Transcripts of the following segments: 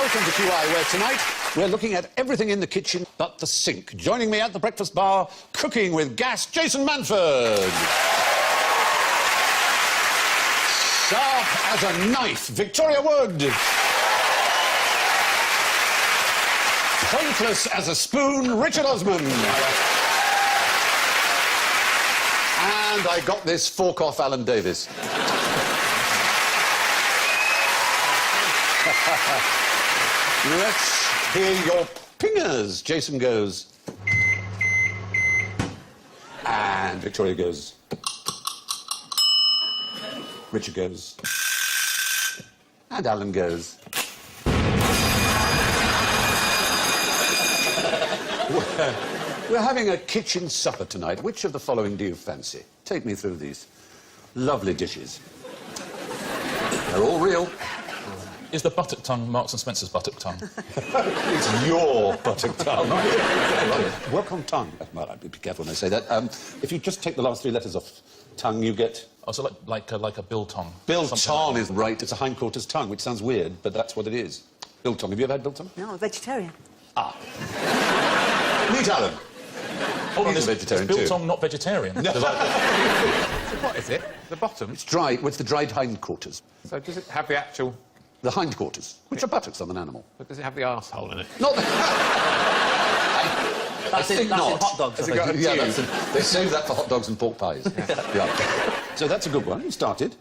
welcome to QI, where tonight we're looking at everything in the kitchen but the sink. Joining me at the breakfast bar, cooking with gas, Jason Manford. Sharp as a knife, Victoria Wood. Pointless as a spoon, Richard Osman. And I got this fork off Alan Davis. Let's hear your pingers. Jason goes. And Victoria goes. Richard goes. And Alan goes. We're having a kitchen supper tonight. Which of the following do you fancy? Take me through these lovely dishes. They're all real. Is the buttock tongue Marks and Spencer's buttock tongue? It's your buttock tongue. Work on tongue. Well, I'd be careful when I say that. If you just take the last three letters off tongue, you get... Oh, so like a biltong. Biltong is right. It's a hindquarters tongue, which sounds weird, but that's what it is. Biltong. Have you ever had biltong? No, I'm a vegetarian. Ah. Meet Alan. Hold on, He's a vegetarian is too. biltong not vegetarian? No. What is it? The bottom? It's dry, with the dried hindquarters. So does it have the actual... The hindquarters, which are buttocks on an animal. But does it have the arsehole in it? Not the... That's in hot dogs. Has it got a Yeah, tube? they save that for hot dogs and pork pies. Yeah. So that's a good one. You started.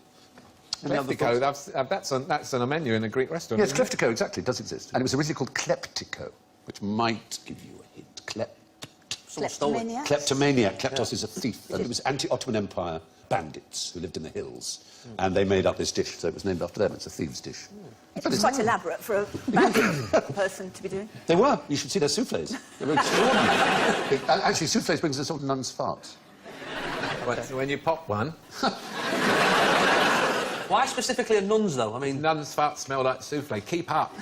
Any other thoughts? Cliftico, that's on a menu in a Greek restaurant. Yes, isn't it? Cliftico, exactly, does exist. And it was originally called Kleptico, which might give you a hint. Kleptomaniacs? Kleptomaniac. Kleptos is a thief. And it was anti-Ottoman Empire bandits who lived in the hills. And they made up this dish, so it was named after them. It's a thieves' dish. It's quite elaborate for a bandit person to be doing. They were. You should see their soufflés. They were extraordinary. Actually, soufflés brings us all to nun's farts. So when you pop one, Why specifically a nun's, though? I mean... nun's farts smell like soufflé. Keep up.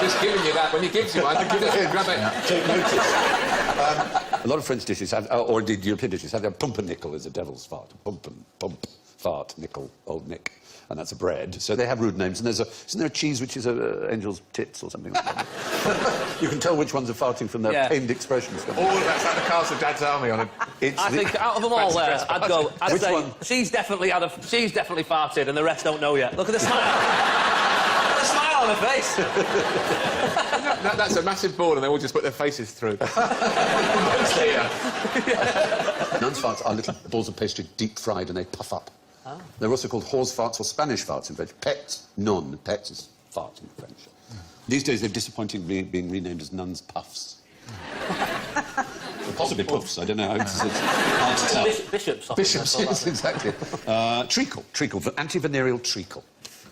Just giving you that. When he gives you one, grab it. Take notice. A lot of French dishes have, or indeed European dishes, have their pumpernickel as a devil's fart. Pump, fart, nickel, old Nick. And that's a bread. So they have rude names. And there's isn't there a cheese which is a angel's tits or something like that? You can tell which ones are farting from their pained expressions. All of that's like the Castle of Dad's Army on it. I think out of them all there, I'd Which say one? she's definitely farted and the rest don't know yet. Look at the smile. Look at the smile on her face. That's a massive ball and they all just put their faces through. Nuns' farts are little balls of pastry deep fried and they puff up. Oh. They're also called whores' farts or Spanish farts in French. Pets, non. Pets is fart in French. These days they're disappointingly being renamed as nuns' puffs. Or possibly puffs, I don't know. It's hard to tell. Bishops. Bishops, yes, exactly. Treacle, anti-venereal treacle.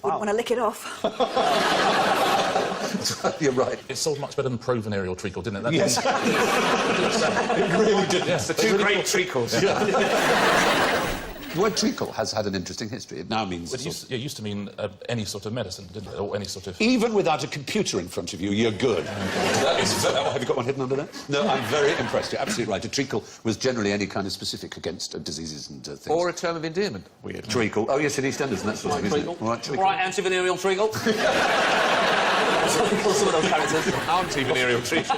Wouldn't want to lick it off. You're right. It sold much better than pro-venereal treacle, didn't it? That Yes. It really did. Yes, The two great treacles. The word treacle has had an interesting history. It now means... It used to mean any sort of medicine, didn't it? Or any sort of... Even without a computer in front of you, you're good. That is... have you got one hidden under there? No, I'm very impressed. You're absolutely right. A treacle was generally any kind of specific against diseases and things. Or a term of endearment. Weird. Treacle. Oh, yes, in EastEnders and that sort of thing, isn't it? All right, treacle. Right, anti-venereal treacle. That's what we call some of those characters. Auntie-venereal treacle.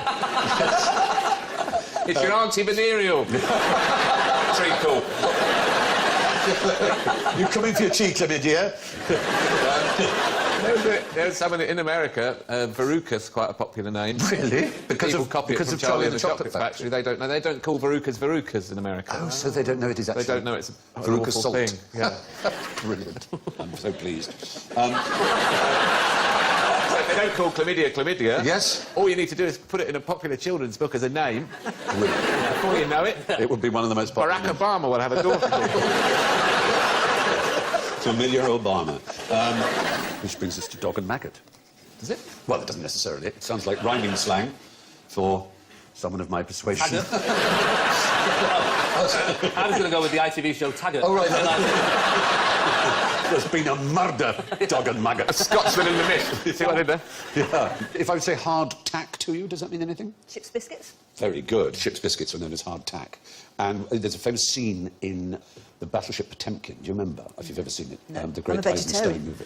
It's your auntie-venereal treacle. You coming for your cheek, chlamydia? There's someone in America, Veruca's quite a popular name. Really? Because of Charlie and the Chocolate Factory. They don't know. They don't call Verucas in America. Oh, so they don't know it is actually... They don't know it's an Veruca awful salt. thing. Yeah. Brilliant. I'm so pleased. They don't call chlamydia. Yes? All you need to do is put it in a popular children's book as a name. Brilliant. Before you know it, It would be one of the most popular... Barack Obama will have a daughter called. Familiar Obama. Which brings us to dog and maggot. Does it? Well, it doesn't necessarily. It sounds like rhyming slang for someone of my persuasion. Taggart. I was going to go with the ITV show Taggart. Oh, right. There's been a murder, dog and maggot. Scotsman in the mist. You see what I did there? Yeah. If I would say hard tack to you, does that mean anything? Ship's biscuits? Very good. Ship's biscuits are known as hard tack. And there's a famous scene in the battleship Potemkin. Do you remember, if you've ever seen it? No, The great I'm a Eisenstein vegetarian. movie.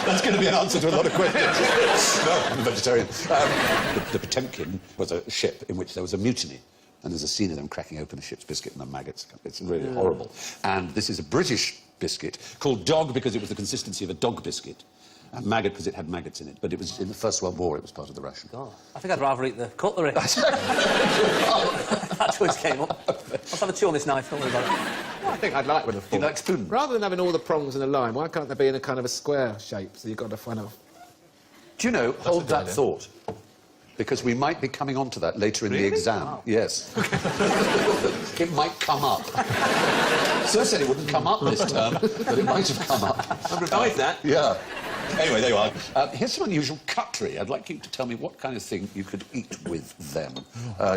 That's going to be an answer to a lot of questions. No, I'm a vegetarian. The Potemkin was a ship in which there was a mutiny. And there's a scene of them cracking open a ship's biscuit and the maggots. It's really horrible. And this is a British biscuit called Dog because it was the consistency of a dog biscuit. And maggot because it had maggots in it. But it was in the First World War, it was part of the ration. God, I think I'd rather eat the cutlery. That choice came up. Let's have a chew on this knife, don't worry about it. I think I'd like with a fork. You like spoon? Rather than having all the prongs and a line, why can't they be in a kind of a square shape so you've got to kind of... Do you know, hold good that idea. thought. Because we might be coming on to that later in the exam. Wow. Yes. It might come up. Sir said it wouldn't come up this term, but it might have come up. I've revised that. Yeah. Anyway, there you are. Here's some unusual cutlery. I'd like you to tell me what kind of thing you could eat with them.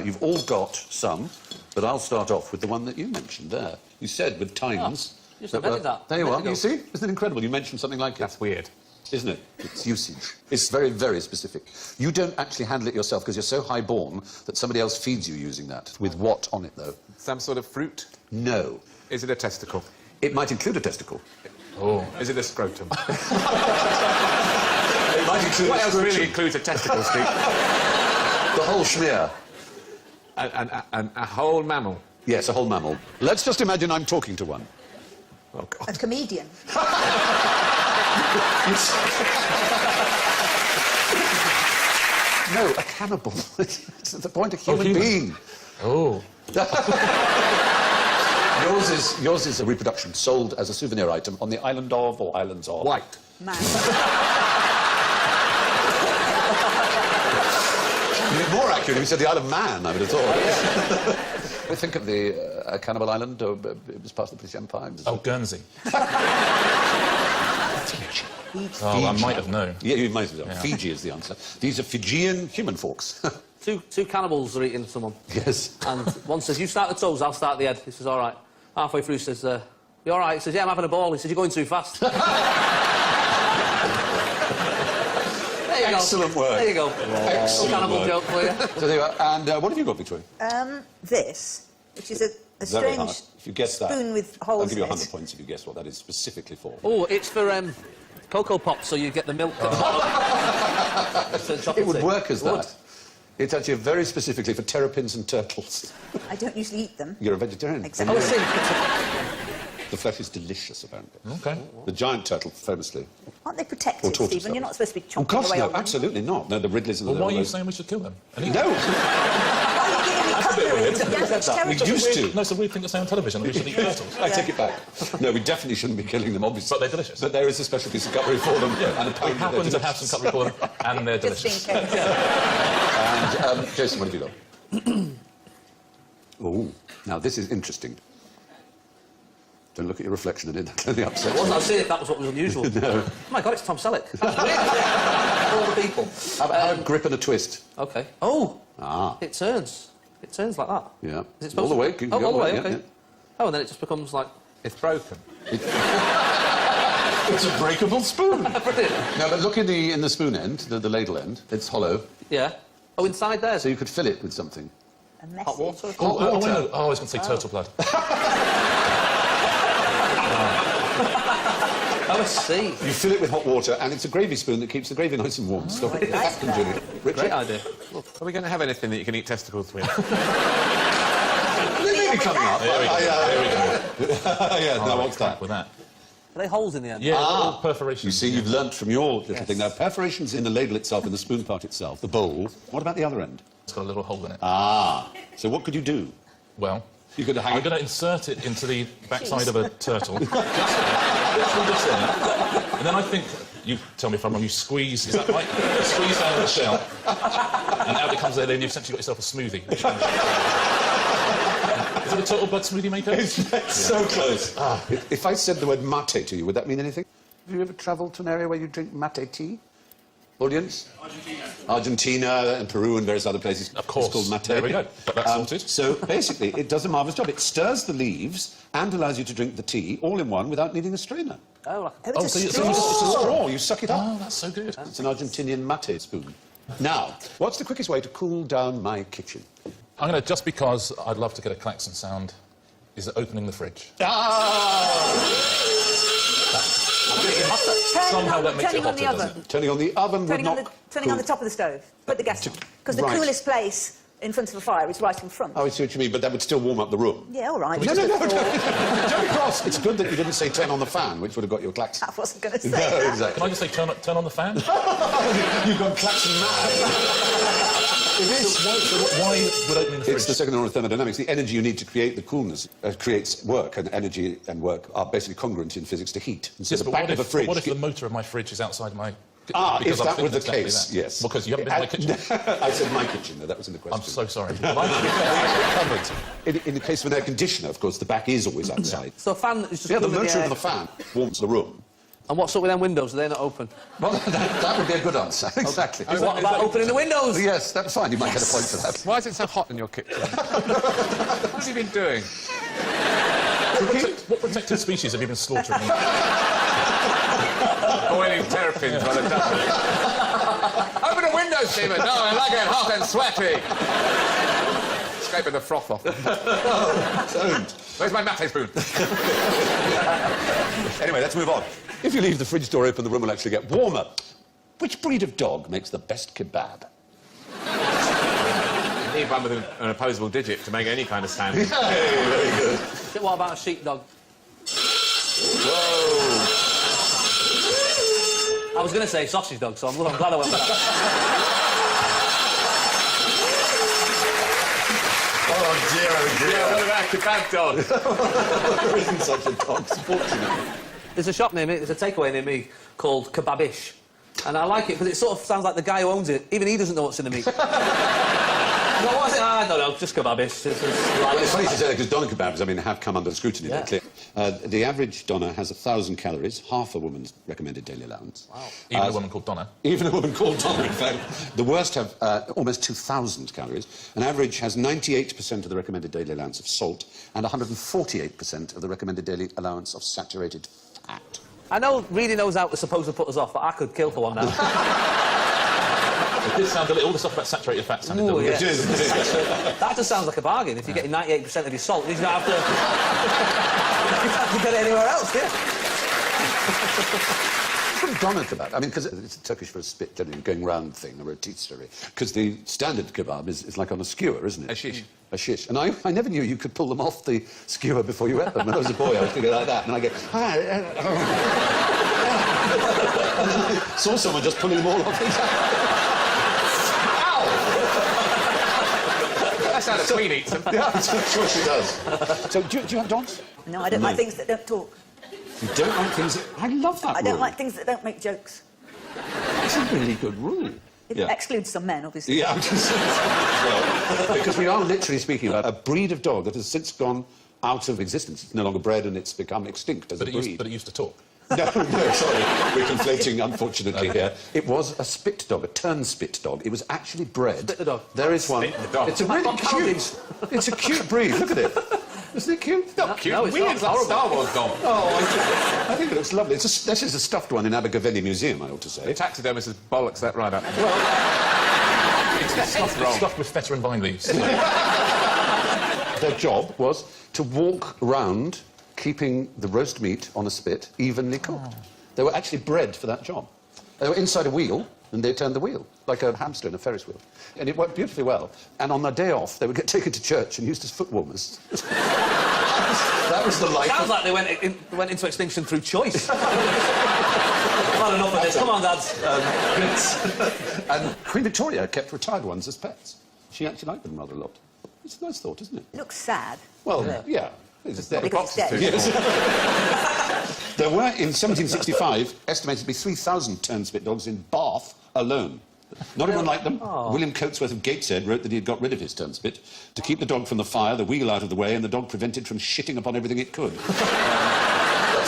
You've all got some, but I'll start off with the one that you mentioned there. You said with tines... you just invented that. There you A are. minute You ago. see? Isn't it incredible? You mentioned something like it. That's weird. Isn't it? It's usage. It's very, very specific. You don't actually handle it yourself because you're so high-born that somebody else feeds you using that. With what on it, though? Some sort of fruit? No. Is it a testicle? It might include a testicle. Oh. Is it a scrotum? It might include What a else scrotum. really includes a testicle, Steve? The whole schmear. A whole mammal? Yes, a whole mammal. Let's just imagine I'm talking to one. Oh, God. A comedian? No, a cannibal. It's at the point of human human. being. Oh. Yours is a reproduction sold as a souvenir item on the island of, or islands of... White. Man. More accurately, we said the Isle of Man, I would have thought. We think of the cannibal island, or it was part of the British Empire. Oh, Guernsey. Oh, I might have known. Yeah, you might have known. Yeah. Fiji is the answer. These are Fijian human forks. Two cannibals are eating someone. Yes. And one says, you start the toes, I'll start the head. He says, all right. Halfway through, he says, you all right? He says, yeah, I'm having a ball. He says, you're going too fast. There you go. Excellent work. There you go. Excellent Cannibal work. joke for you. So there you are. And what have you got, Victoria? This, which is a Very strange hard. If you guess that, spoon with I'll holes give you in 100 it. points if you guess what that is specifically for. Oh, it's for Cocoa Pops, so you get the milk at the bottom. It's a It chocolate would thing. work as It would. that. It's actually very specifically for terrapins and turtles. I don't usually eat them. You're a vegetarian. Exactly. Oh, I see. The flesh is delicious, apparently. Okay. The giant turtle, famously. Aren't they Or protected, tortoise, Stephen? that You're was. not supposed to be Of chomping course, away no, on them. absolutely not. No, the Ridleys and Well, the... why are you saying we should kill them? And eat No! Why are you giving me cutlery? It's We terrible. used to. No, it's a weird thing to say on television, that we should eat turtles. I take it back. No, we definitely shouldn't be killing them, obviously. But they're delicious. But there is a special piece of cutlery for them. And We apparently happen they're to have some cutlery for them, and they're Just in delicious. case. And, Jason, what have you got? Oh, now this is interesting. Don't look at your reflection in it. That clearly upsets Wasn't you. I saying if that was what was unusual? Oh my God, it's Tom Selleck. That's weird. All the people. Have a grip and a twist. Okay. Oh, Ah, it turns. It turns like that. yeah. Is it All supposed the to- way. Oh, all the way, yeah, okay. yeah. Oh, and then it just becomes like... It's broken. It's a breakable spoon. Brilliant. No, but look in the spoon end, the ladle end. It's hollow, Yeah. Oh, inside there. so you could fill it with something. A message. Hot water. Hot water. I know. Oh, I was going to say turtle blood. Oh, I see. You fill it with hot water, and it's a gravy spoon that keeps the gravy nice and warm. Stop it. like Happens, that. really. Richard? Great idea. Are we going to have anything that you can eat testicles with? They may be coming up. There we go. Yeah, no, what's that? With that. Are they holes in the end? Yeah, all perforations. You see, you've learnt from your little thing. Now, perforations in the ladle itself, in the spoon part itself, the bowl. What about the other end? It's got a little hole in it. Ah, so what could you do? Well, You could hang I'm it... going to insert it into the backside of a turtle. Literally this in. And then I think, you tell me if I'm wrong, you squeeze, is that right? You squeeze down the shell, and out it comes there, then you've essentially got yourself a smoothie. Is it a turtle blood smoothie maker? It's so close. If I said the word mate to you, would that mean anything? Have you ever travelled to an area where you drink mate tea? Audience? Argentina and Peru and various other places. Of course. It's called mate. There we go. But that's sorted. So basically, it does a marvellous job. It stirs the leaves and allows you to drink the tea all in one without needing a strainer. Oh, like... Oh, it's a so straw. you- It's a straw. You suck it up. Oh, that's so good. It's an Argentinian mate spoon. Now, what's the quickest way to cool down my kitchen? I'm going to, just because I'd love to get a klaxon sound, is opening the fridge. Somehow that makes it Turning on hotter, the doesn't oven. Turning on the oven would Turning on not... turning on the top of the stove. Put the gas on. Because the Right. coolest place in front of a fire is right in front. Oh, I see what you mean, but that would still warm up the room. Yeah, all right. No, just no, a no, thought. don't be cross. It's good that you didn't say turn on the fan, which would have got you a klaxon. I wasn't going to say No, that. Can exactly. I just say turn on the fan? You've gone klaxon mad. It is. So why would opening the fridge? It's the second law of thermodynamics. The energy you need to create the coolness creates work, and energy and work are basically congruent in physics to heat. And so Yes, the but back what of a if, fridge... what if the motor of my fridge is outside my... Ah, because if I'm that were thinking the exactly case, that. yes. Because you haven't been in my kitchen. I said my kitchen, though. That was in the question. I'm so sorry. In the case of an air conditioner, of course, the back is always outside. So a fan is just... Yeah, the cooling motor air. of the fan warms the room. And what's up with them windows? Are they not open? Well, that would be a good answer. Exactly. What about opening the windows? Yes, that's fine. You might get a point for that. Why is it so hot in your kitchen? What's he been doing? What protected species have you been slaughtering? Boiling terrapins by the dozen. Open the window, Stephen. No, I like it hot and sweaty. Scraping the froth off. Don't. Where's my mate spoon? Anyway, let's move on. If you leave the fridge door open, the room will actually get warmer. Which breed of dog makes the best kebab? You need one with an opposable digit to make any kind of sound. Very good. What about a sheepdog? Whoa. I was going to say sausage dog, so I'm glad I went with that. Oh, dear, oh, dear. Yeah, what about kebab dog? There isn't such a dog, fortunately. There's a shop near me, there's a takeaway near me called Kebabish. And I like it because it sort of sounds like the guy who owns it, even he doesn't know what's in the meat. No, what is it? I don't know, just Kebabish. Well, it's funny to say that because doner kebabs, I mean, have come under scrutiny. Yeah. Lately. The average doner has 1,000 calories, half a woman's recommended daily allowance. Wow. Even a woman called Donna. Even a woman called doner, in fact. The worst have almost 2,000 calories. An average has 98% of the recommended daily allowance of salt and 148% of the recommended daily allowance of saturated fat. I know reading those out was supposed to put us off, but I could kill for one now. It did sound a little... All the stuff about saturated fat sounded Ooh, yeah. delicious. That just sounds like a bargain. If you're getting 98% of your salt, you don't have to... you don't have to get it anywhere else, do you? Doner kebab, I mean, because it's Turkish for a spit, generally, going round thing, a rotisserie. Because the standard kebab is like on a skewer, isn't it? A shish. A shish. And I never knew you could pull them off the skewer before you ate them. When I was a boy, I was thinking like that, and I go... saw someone just pulling them all off. That's how the Queen eats them. Yeah, I'm sure she does. So, do you have dogs? No, I don't like things that don't talk. You don't like things that... I love that I don't rule. like things that don't make jokes. It's a really good rule. It Yeah. excludes some men, obviously. Yeah, I'm just... well, because we are literally speaking about a breed of dog that has since gone out of existence. It's no longer bred and it's become extinct as a breed. But it used to talk. No, sorry. We're conflating, unfortunately, here. It was a spit dog, a turnspit dog. It was actually bred... Spit the dog. There is one. Spit the dog. It's a really I'm counting. cute... It's a cute breed. Look at it. Isn't it cute? Not cute. No, it's Weird, not. it's like a Star Wars dog. Oh, I think it looks lovely. This is a stuffed one in Abergavenny Museum, I ought to say. Taxidermist has bollocks that right up. It's stuffed with feta and vine leaves. Their job was to walk round keeping the roast meat on a spit evenly cooked. They were actually bred for that job. They were inside a wheel, and they turned the wheel, like a hamster in a Ferris wheel. And it worked beautifully well. And on their day off, they would get taken to church and used as foot warmers. That was the life. Sounds like they went into extinction through choice. I've had enough of this. Come on, dads. And Queen Victoria kept retired ones as pets. She actually liked them rather a lot. It's a nice thought, isn't it? It looks sad. Well, yeah. It's there. Because it's dead. Yes. There were, in 1765, estimated to be 3,000 turnspit dogs in Bath alone. Not everyone liked them. William Coatsworth of Gateshead wrote that he had got rid of his turnspit to keep the dog from the fire, the wheel out of the way, and the dog prevented from shitting upon everything it could.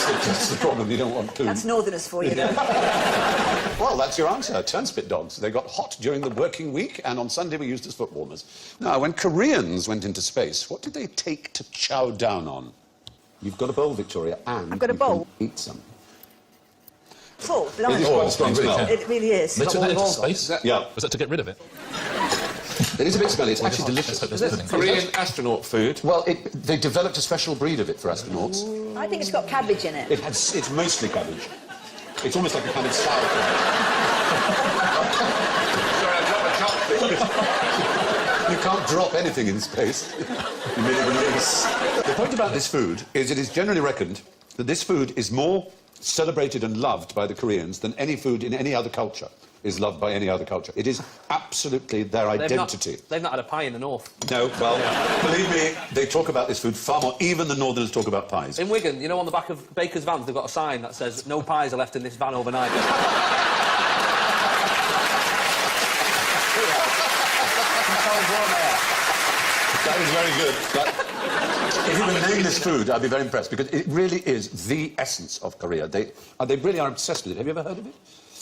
That's the problem. You don't want poo. That's Northerners for you. Well, that's your answer. Turnspit dogs. They got hot during the working week, and on Sunday were used as foot warmers. Now, when Koreans went into space, what did they take to chow down on? You've got a bowl, Victoria, and I've got a you bowl. can eat some. Full, It is blimey. quite a strong really smell. can. It really is. They took that into space? Yeah. Was that to get rid of it? It is a bit smelly. It's actually Let's hope delicious. there's pudding. Korean astronaut food. Well, they developed a special breed of it for astronauts. I think it's got cabbage in it. It's mostly cabbage. It's almost like a kind of sour. Sorry, I dropped a chopstick. You can't drop anything in space. You merely release. The point about this food is it is generally reckoned that this food is more celebrated and loved by the Koreans than any food in any other culture is loved by any other culture. It is absolutely their identity. They've not had a pie in the north. No, well, believe me, they talk about this food far more. Even the Northerners talk about pies. In Wigan, you know, on the back of Baker's vans, they've got a sign that says, no pies are left in this van overnight. That is very good. If you can name this food, I'd be very impressed, because it really is the essence of Korea. They really are obsessed with it. Have you ever heard of it?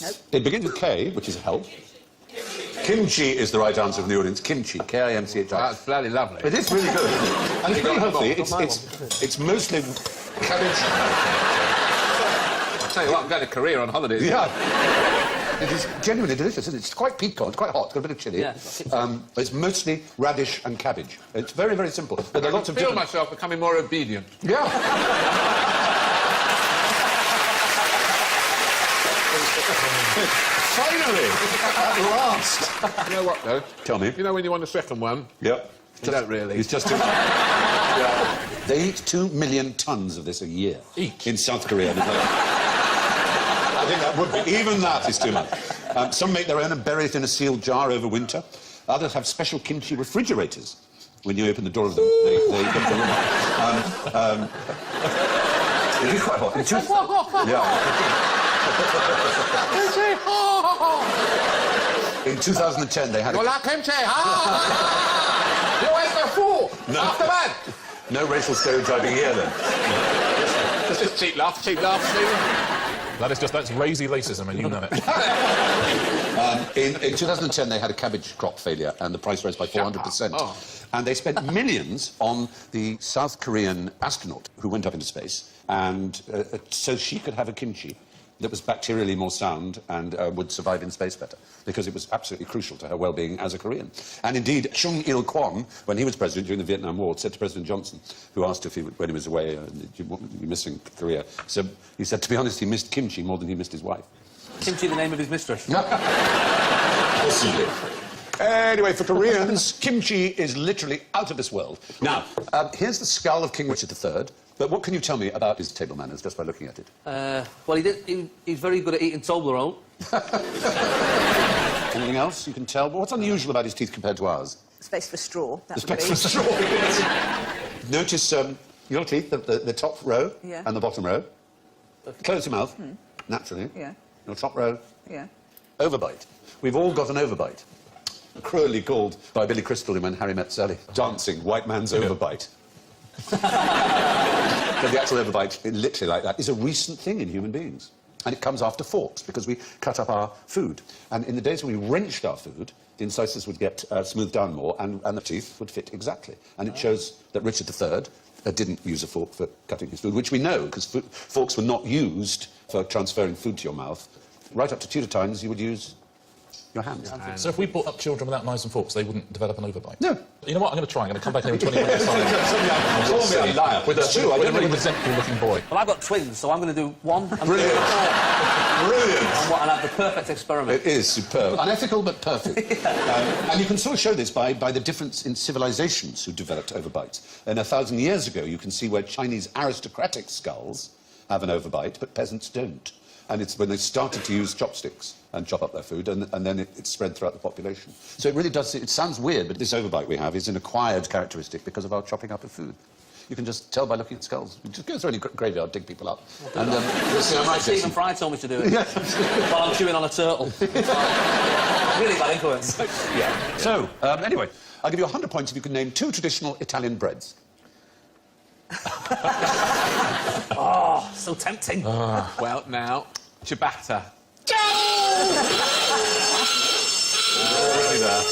Nope. It begins with K, which is a help. Kimchi is the right answer from the audience. Kimchi, K-I-M-C-H-I. That's bloody lovely. It is really good, isn't it? And it's very healthy. It's mostly cabbage. I'll tell you what, I'm going to Korea on holidays. Yeah. It is genuinely delicious, isn't it? It's quite piquant, it's quite hot, it's got a bit of chilli. Yeah. It's mostly radish and cabbage. It's very, very simple. But there are lots I of feel different... myself becoming more obedient. Yeah. Finally! At last! You know what, though? Tell me. You know when you want the second one? Yep. You don't really. It's just... Yeah. They eat 2 million tons of this a year. Each? In South Korea. I think that would be... Even that is too much. Some make their own and bury it in a sealed jar over winter. Others have special kimchi refrigerators. When you open the door of them, they get the it is quite hot. In 2010, they had You like kimchi, huh? You ain't the fool! No. After man! no racial stereotyping here, then. Just cheap laugh, Stephen. That's lazy racism, and you know it. In 2010, they had a cabbage crop failure, and the price rose by 400%. Oh. And they spent millions on the South Korean astronaut who went up into space, and so she could have a kimchi that was bacterially more sound and would survive in space better, because it was absolutely crucial to her well-being as a Korean. And indeed, Chung Il-kwon, when he was president during the Vietnam War, said to President Johnson, who asked if when he was away, you missing Korea, so he said, to be honest, he missed kimchi more than he missed his wife. Kimchi, the name of his mistress. Possibly. Anyway, for Koreans, kimchi is literally out of this world. Now, here's the skull of King Richard III. But what can you tell me about his table manners, just by looking at it? Well, he's very good at eating Toblerone. Anything else you can tell? What's unusual about his teeth compared to ours? Space for straw. That The would space be. for straw. Notice your teeth, the top row Yeah. and the bottom row. Close your mouth, naturally. Yeah. Your top row, Yeah. overbite. We've all got an overbite. Cruelly called by Billy Crystal in When Harry Met Sally, dancing white man's overbite. But the actual overbite, literally like that, is a recent thing in human beings. And it comes after forks, because we cut up our food. And in the days when we wrenched our food, the incisors would get smoothed down more, and the teeth would fit exactly. And it shows that Richard III didn't use a fork for cutting his food, which we know, because forks were not used for transferring food to your mouth. Right up to Tudor times, you would use your hands. So if we brought up children without knives and forks, they wouldn't develop an overbite? No. You know what? I'm going to try. I'm going to come back here in 20 minutes' time. Call me a liar. With It's true, I a don't really really... resentful-looking boy. Well, I've got twins, so I'm going to do one and Brilliant. Brilliant. and have the perfect experiment. It is superb. Unethical, but perfect. And you can sort of show this by the difference in civilizations who developed overbites. And 1,000 years ago, you can see where Chinese aristocratic skulls have an overbite, but peasants don't. And it's when they started to use chopsticks and chop up their food, and then it spread throughout the population. So it really does... It sounds weird, but this overbite we have is an acquired characteristic because of our chopping up of food. You can just tell by looking at skulls. You just go through any graveyard, dig people up. And you'll see I'm right, Stephen Jason. Fry told me to do it while I'm chewing on a turtle. Really bad influence. Yeah. So, anyway, I'll give you 100 points if you can name 2 traditional Italian breads. Some so tempting. Well, now, ciabatta. Already there.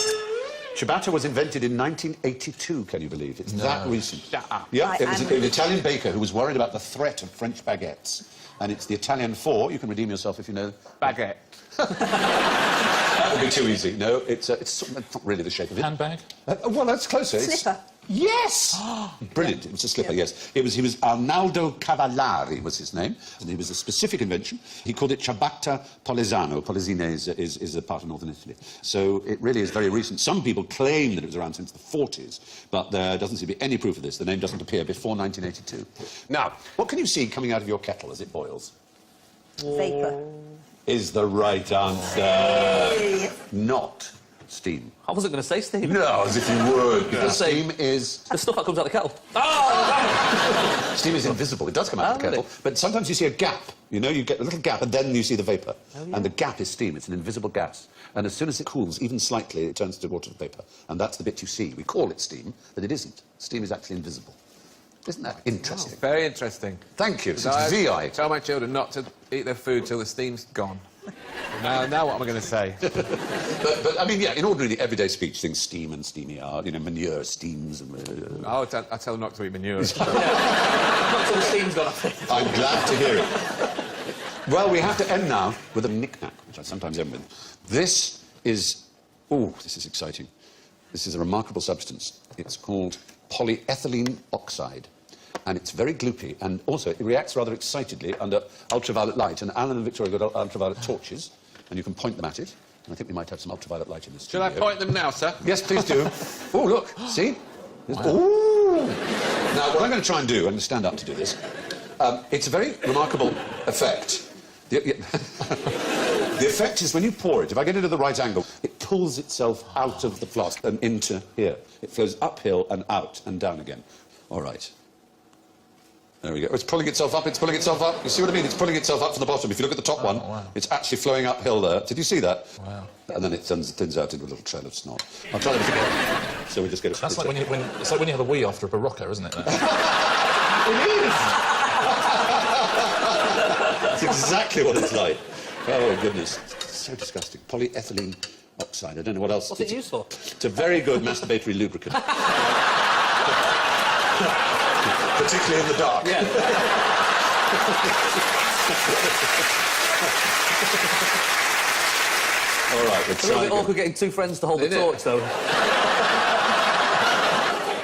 Ciabatta was invented in 1982, can you believe? It's that recent. Shut up. Yeah, Right, it was and- an Italian baker who was worried about the threat of French baguettes. And it's the Italian for, you can redeem yourself if you know. Baguette. That would be too easy. No, it's not really the shape of it. Handbag? Well, that's closer. It's- Slipper. Yes! Brilliant. It was a slipper, yes. He was Arnaldo Cavallari was his name, and he was a specific invention. He called it ciabatta polesano. Polesine is a part of northern Italy. So it really is very recent. Some people claim that it was around since the 40s, but there doesn't seem to be any proof of this. The name doesn't appear before 1982. Now, what can you see coming out of your kettle as it boils? Vapour. Is the right answer. Not steam. I wasn't going to say steam. No, as if you would. Because Just say- steam is... The stuff that comes out the kettle. Steam is invisible. It does come out of the really? kettle, but sometimes you see a gap. You know, you get a little gap, and then you see the vapour. And the gap is steam. It's an invisible gas. And as soon as it cools, even slightly, it turns to water vapour. And that's the bit you see. We call it steam, but it isn't. Steam is actually invisible. Isn't that interesting? Very interesting. Thank you. It's So I VI. tell my children not to eat their food till the steam's gone. Now what am I going to say? But, I mean, yeah, in ordinary everyday speech, things steam and steamy are, you know, manure steams and... I tell them not to eat manure. Not till the steam's gone off. I'm glad to hear it. Well, we have to end now with a knick-knack, which I sometimes end with. This is... Oh, this is exciting. This is a remarkable substance. It's called polyethylene oxide. And it's very gloopy, and also it reacts rather excitedly under ultraviolet light. And Alan and Victoria got ultraviolet torches, and you can point them at it. And I think we might have some ultraviolet light in this Shall studio. I point them now, sir? Yes, please do. Oh, look, see? Ooh! Now, what I'm going to try and do, I'm going to stand up to do this, it's a very remarkable effect. The effect is when you pour it, if I get it at the right angle, it pulls itself out of the flask and into here. It flows uphill and out and down again. All right. There we go. It's pulling itself up, it's pulling itself up. You see what I mean? It's pulling itself up from the bottom. If you look at the top one, wow. it's actually flowing uphill there. Did you see that? Wow. And then it thins out into a little trail of snot. I'll try that again. So we just get it. That's like it's like when you have a wee after a Barocca, isn't it? It's exactly what it's like. Oh, goodness. It's so disgusting. Polyethylene oxide. I don't know what else. What's it used for? It's a very good masturbatory lubricant. Particularly in the dark. Yeah. All right, let's It's a little try bit again. awkward getting two friends to hold the Isn't it? torch, though.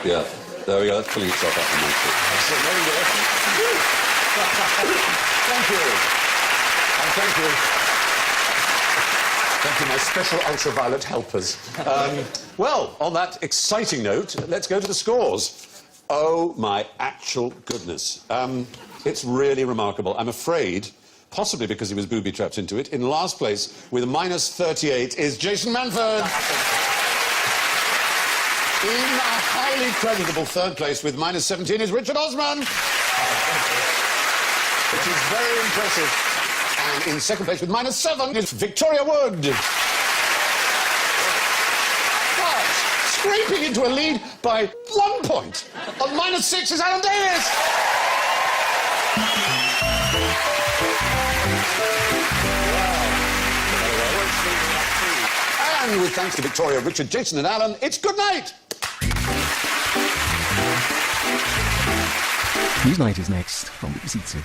Yeah, there we go. That's pulling itself up nicely. Thank you. And thank you. Thank you, my special ultraviolet helpers. Well, on that exciting note, let's go to the scores. Oh, my actual goodness. It's really remarkable. I'm afraid, possibly because he was booby-trapped into it, in last place with -38 is Jason Manford. In a highly creditable third place with -17 is Richard Osman. Which is very impressive. And in second place with -7 is Victoria Wood. But scraping into a lead by 1 point on -6 is Alan Davis. And with thanks to Victoria, Richard, Jason and Alan, it's good night. Newsnight is next from BBC Two.